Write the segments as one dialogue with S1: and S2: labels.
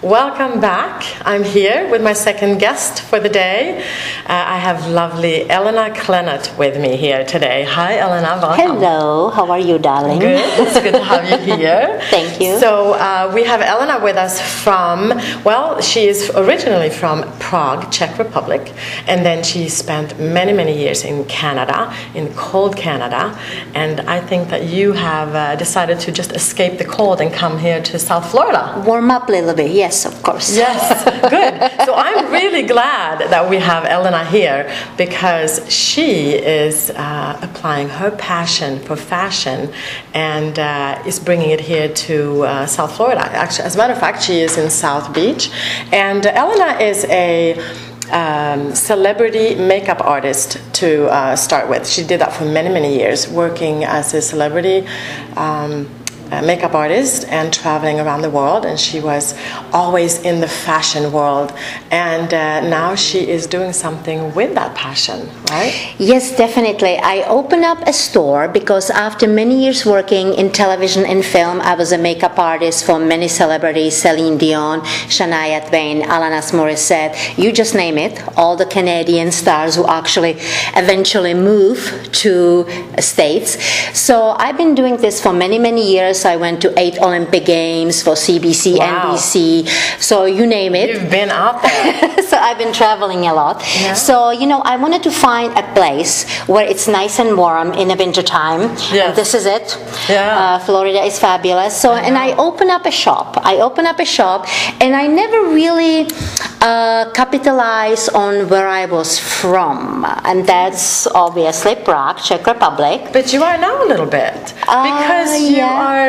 S1: Welcome back. I'm here with my second guest for the day. I have lovely Elena Klennett with me here today. Hi, Elena. Welcome.
S2: Hello. How are you, darling?
S1: Good. It's good to have you here.
S2: Thank you.
S1: So we have Elena with us from, well, she is originally from Prague, Czech Republic, and then she spent many, many years in Canada, in cold Canada, and I think that you have decided to just escape the cold and come here to South Florida.
S2: Warm up a little bit. Yes, of course.
S1: Yes, good. So I'm really glad that we have Elena here because she is applying her passion for fashion and is bringing it here to South Florida. Actually, as a matter of fact, she is in South Beach, and Elena is a celebrity makeup artist to start with. She did that for many, many years, working as a celebrity makeup artist and traveling around the world, and she was always in the fashion world, and now she is doing something with that passion, right?
S2: Yes, definitely. I opened up a store because after many years working in television and film, I was a makeup artist for many celebrities: Celine Dion, Shania Twain, Alanis Morissette, you just name it, all the Canadian stars who actually eventually move to States. So I've been doing this for many, many years. I went to 8 Olympic Games for CBC,
S1: wow.
S2: NBC, so you name it.
S1: You've been out there.
S2: So I've been traveling a lot.
S1: Yeah.
S2: So, you know, I wanted to find a place where it's nice and warm in the winter time.
S1: Yes.
S2: And this is it.
S1: Yeah.
S2: Florida is fabulous. So, and I opened up a shop. And I never really capitalized on where I was from. And that's obviously Prague, Czech Republic.
S1: But you are now a little bit. Because you are,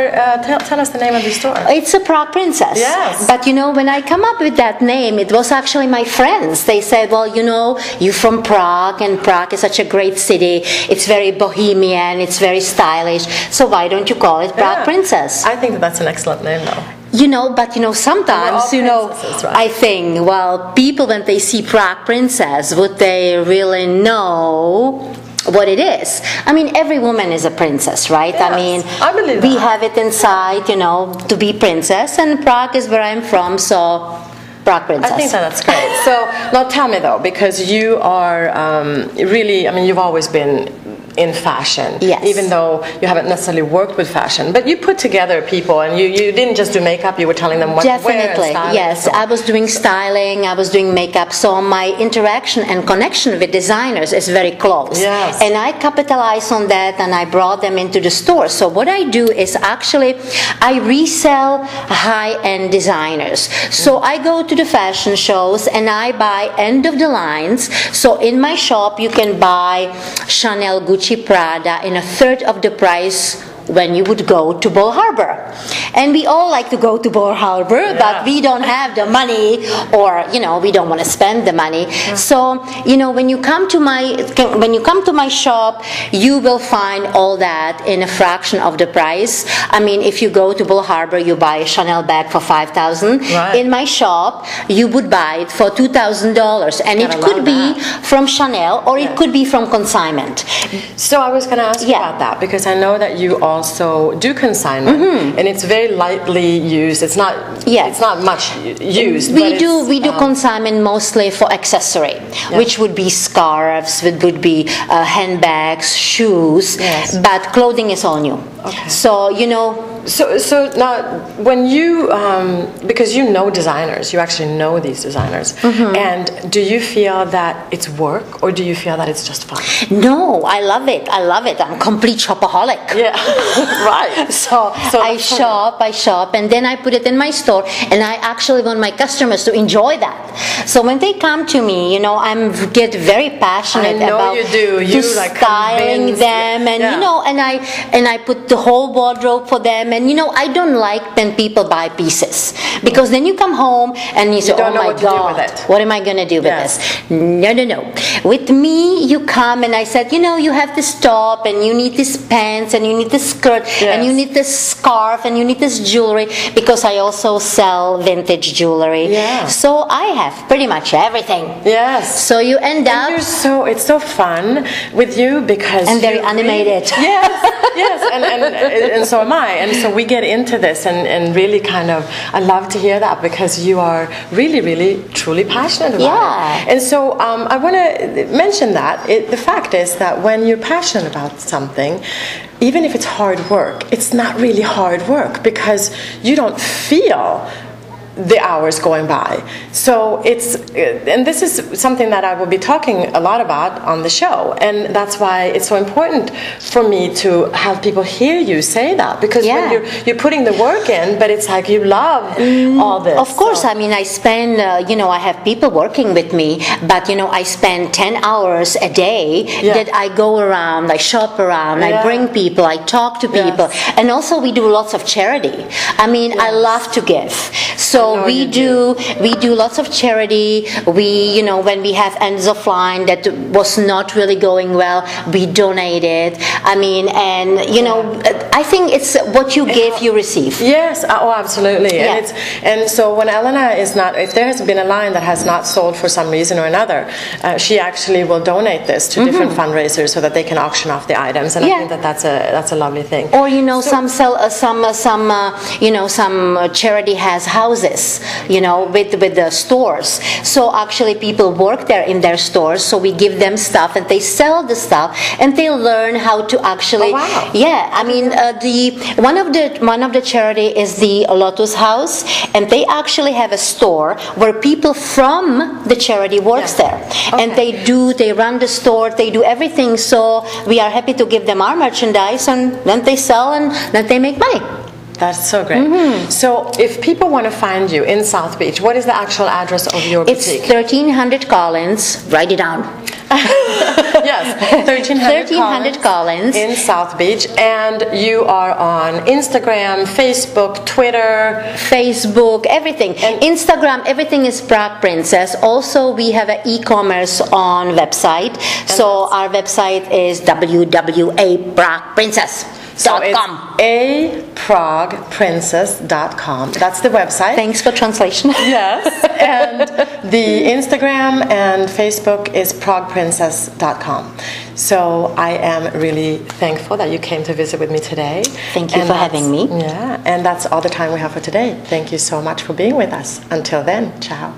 S1: tell us the name of the store.
S2: It's a Prague Princess.
S1: Yes.
S2: But you know, when I come up with that name, it was actually my friends. They said, well, you know, you're from Prague, and Prague is such a great city. It's very bohemian, it's very stylish. So why don't you call it Prague Princess?
S1: I think that's an excellent name, though.
S2: You know, but you know, sometimes, you know,
S1: right?
S2: I think, well, people, when they see Prague Princess, would they really know what it is? I mean, every woman is a princess, right?
S1: Yes,
S2: I mean,
S1: I believe
S2: we
S1: that.
S2: have it inside, you know, to be princess, and Prague is where I'm from, so Prague Princess.
S1: I think that's great. So now tell me though, because you are really, I mean, you've always been in fashion,
S2: yes.
S1: Even though you haven't necessarily worked with fashion, but you put together people, and you didn't just do makeup, you were telling them what to wear and styling.
S2: Yes,
S1: so.
S2: I was doing styling, I was doing makeup, so my interaction and connection with designers is very close.
S1: Yes.
S2: And I capitalized on that, and I brought them into the store. So what I do is actually I resell high-end designers. So I go to the fashion shows and I buy end of the lines. So in my shop you can buy Chanel, Gucci, Prada in a third of the price when you would go to Bal Harbour. And we all like to go to Bal Harbour, but we don't have the money, or you know, we don't want to spend the money. Yeah. So, you know, when you come to my shop, you will find all that in a fraction of the price. I mean, if you go to Bal Harbour, you buy a Chanel bag for $5,000.
S1: Right.
S2: In my shop, you would buy it for $2,000, and it could be from Chanel, or it could be from consignment.
S1: So I was going to ask you about that, because I know that you also do consignment, and it's very lightly used. It's not much used.
S2: We do consignment mostly for accessory, which would be scarves, would be handbags, shoes, but clothing is all new. Okay. So, you know.
S1: So now, when you, because you know designers, you actually know these designers, and do you feel that it's work, or do you feel that it's just fun?
S2: No, I love it. I'm a complete shopaholic.
S1: Yeah, right.
S2: So I shop, and then I put it in my store, and I actually want my customers to enjoy that. So when they come to me, you know, I get very passionate about styling them, and you know, and I put the whole wardrobe for them. And you know, I don't like when people buy pieces, because then you come home and you say, oh my God, what am I going to do with this? No. With me, you come and I said, you know, you have this top, and you need this pants, and you need this skirt, and you need this scarf, and you need this jewelry, because I also sell vintage jewelry. Yeah. So I have pretty much everything.
S1: Yes.
S2: So you end up.
S1: It's so fun with you, because
S2: and very animated.
S1: Yes, and so am I. And so so we get into this and really kind of, I love to hear that because you are really, really, truly passionate about it. And so I want to mention that the fact is that when you're passionate about something, even if it's hard work, it's not really hard work because you don't feel the hours going by. So it's, and this is something that I will be talking a lot about on the show, and that's why it's so important for me to have people hear you say that, because when you're putting the work in, but it's like you love all this.
S2: Of course, I mean, I spend, I have people working with me, but, I spend 10 hours a day that I go around, I shop around, I bring people, I talk to people, and also we do lots of charity. I mean, I love to give. So we do lots of charity. We, when we have ends of line that was not really going well, we donate it. I mean, and I think it's what you give, you receive.
S1: Yes, oh, absolutely. Yeah. And so when Alena is not, if there has been a line that has not sold for some reason or another, she actually will donate this to different fundraisers so that they can auction off the items. And I think that that's a lovely thing.
S2: Or some charity has houses, with the stores. So actually people work there in their stores, so we give them stuff and they sell the stuff and they learn how to actually I mean one of the charity is the Lotus House, and they actually have a store where people from the charity works there, and they run the store, they do everything, so we are happy to give them our merchandise, and then they sell and then they make money.
S1: That's so great. So if people want to find you in South Beach, what is the actual address of your boutique?
S2: It's 1300 Collins. Write it down.
S1: Yes, 1300
S2: Collins
S1: in South Beach. And you are on Instagram, Facebook, Twitter.
S2: Facebook, everything. And Instagram, everything is Prague Princess. Also, we have an e-commerce on website. So our website is www.pragueprincess.com.
S1: So it's pragueprincess.com. That's the website.
S2: Thanks for translation.
S1: Yes. And the Instagram and Facebook is pragueprincess.com. So I am really thankful that you came to visit with me today.
S2: Thank you for having me.
S1: Yeah, and that's all the time we have for today. Thank you so much for being with us. Until then, ciao.